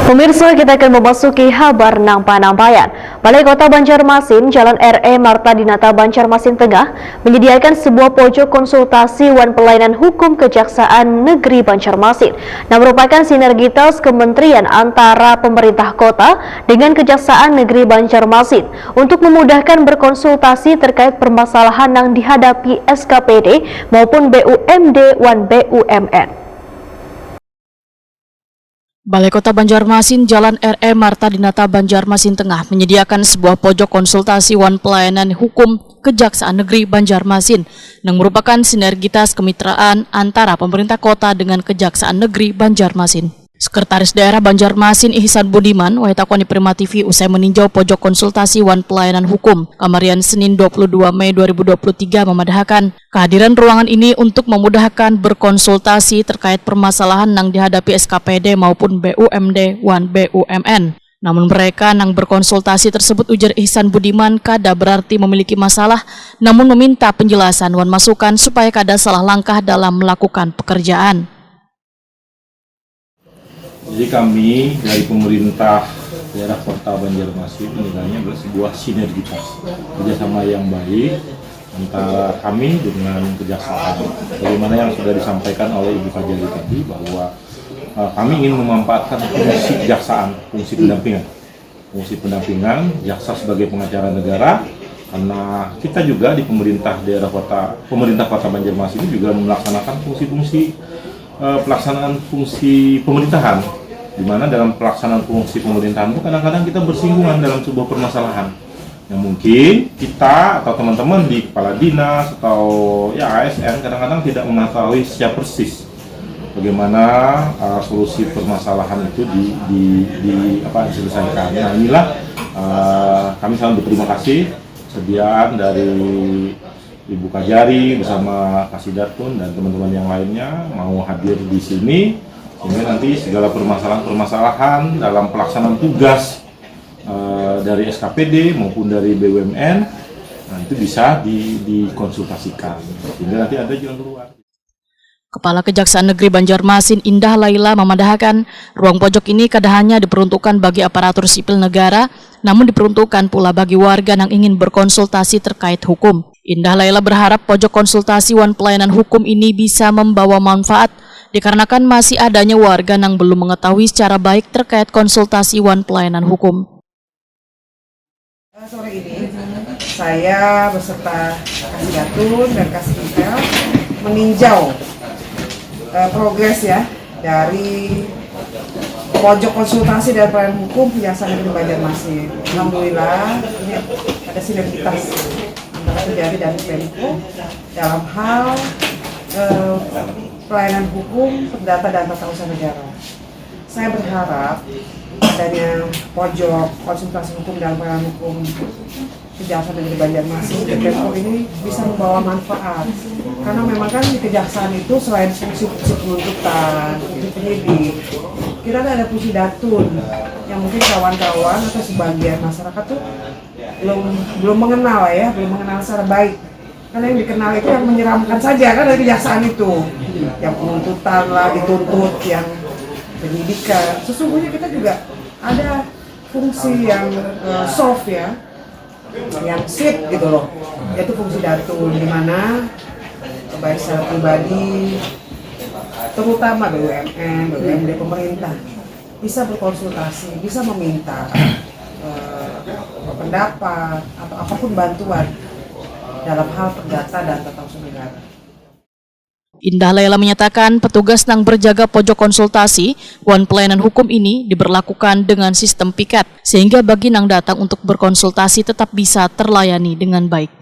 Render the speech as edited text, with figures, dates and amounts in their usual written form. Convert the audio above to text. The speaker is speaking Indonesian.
Pemirsa, kita akan memasuki kabar Nampayan. Balai Kota Banjarmasin, Jalan RE Marta Dinata, Banjarmasin Tengah, menyediakan sebuah pojok konsultasi Wan Pelayanan Hukum Kejaksaan Negeri Banjarmasin, yang merupakan sinergitas kementerian antara pemerintah kota dengan Kejaksaan Negeri Banjarmasin untuk memudahkan berkonsultasi terkait permasalahan yang dihadapi SKPD maupun BUMD Wan BUMN. Balai Kota Banjarmasin, Jalan RE Marta Dinata, Banjarmasin Tengah menyediakan sebuah pojok konsultasi Wan Pelayanan Hukum Kejaksaan Negeri Banjarmasin yang merupakan sinergitas kemitraan antara pemerintah kota dengan Kejaksaan Negeri Banjarmasin. Sekretaris Daerah Banjarmasin Ihsan Budiman, Waitakoni Prima TV usai meninjau pojok konsultasi Wan Pelayanan Hukum Kamarian Senin 22 Mei 2023 memadahkan kehadiran ruangan ini untuk memudahkan berkonsultasi terkait permasalahan yang dihadapi SKPD maupun BUMD Wan BUMN. Namun mereka yang berkonsultasi tersebut, ujar Ihsan Budiman, kada berarti memiliki masalah, namun meminta penjelasan wan masukan supaya kada salah langkah dalam melakukan pekerjaan. Jadi kami dari pemerintah daerah Kota Banjarmasin menilainya adalah sebuah sinergitas kerjasama yang baik antara kami dengan Kejaksaan. Bagaimana yang sudah disampaikan oleh Ibu Kajari tadi, bahwa kami ingin memanfaatkan fungsi kejaksaan, fungsi pendampingan jaksa sebagai pengacara negara, karena kita juga di pemerintah Kota Banjarmasin juga melaksanakan fungsi-fungsi pelaksanaan fungsi pemerintahan, di mana dalam pelaksanaan fungsi pemerintahan itu kadang-kadang kita bersinggungan dalam sebuah permasalahan yang mungkin kita atau teman-teman di kepala dinas atau ya ASN kadang-kadang tidak mengetahui secara persis bagaimana solusi permasalahan itu diselesaikan. Nah, inilah kami sangat berterima kasih kesediaan dari Ibu Kajari bersama Kasidatun dan teman-teman yang lainnya mau hadir di sini, sehingga nanti segala permasalahan dalam pelaksanaan tugas dari SKPD maupun dari BUMN, nah itu bisa dikonsultasikan, sehingga nanti ada jalan keluar. Kepala Kejaksaan Negeri Banjarmasin Indah Laila memadahkan ruang pojok ini kada hanya diperuntukkan bagi aparatur sipil negara, namun diperuntukkan pula bagi warga yang ingin berkonsultasi terkait hukum. Indah Laila berharap pojok konsultasi Wan Pelayanan Hukum ini bisa membawa manfaat dikarenakan masih adanya warga yang belum mengetahui secara baik terkait konsultasi Wan Pelayanan Hukum. Sore ini saya beserta Kasidatun dan Kasdintel meninjau progres ya dari pojok konsultasi dan pelayanan hukum Kejaksaan Negeri Banjarmasin. Alhamdulillah ini ada sinergitas antara Kejari dan Pemko dalam hal pelayanan hukum, perdata dan tata usaha negara. Saya berharap adanya pojok konsultasi hukum dan pelayanan hukum Kejaksaan Negeri Banjarmasin Pemko ini bisa membawa manfaat, karena memang kan di kejaksaan itu selain fungsi-fungsi penuntutan, fungsi penyidik, kita ada fungsi datun yang mungkin kawan-kawan atau sebagian masyarakat tuh belum mengenal ya, belum mengenal secara baik. Karena yang dikenal itu yang menyeramkan saja kan dari kejaksaan itu, yang penuntutan lah, dituntut, yang penyidikan. Sesungguhnya kita juga ada fungsi yang soft ya, yang sweet gitu loh, yaitu fungsi datun, di mana baik secara pribadi, terutama BUMN, BUMD pemerintah bisa berkonsultasi, bisa meminta pendapat atau apapun bantuan dalam hal perdata dan tata usaha negara. Indah Laila menyatakan petugas yang berjaga pojok konsultasi Wan Pelayanan Hukum ini diberlakukan dengan sistem piket, sehingga bagi yang datang untuk berkonsultasi tetap bisa terlayani dengan baik.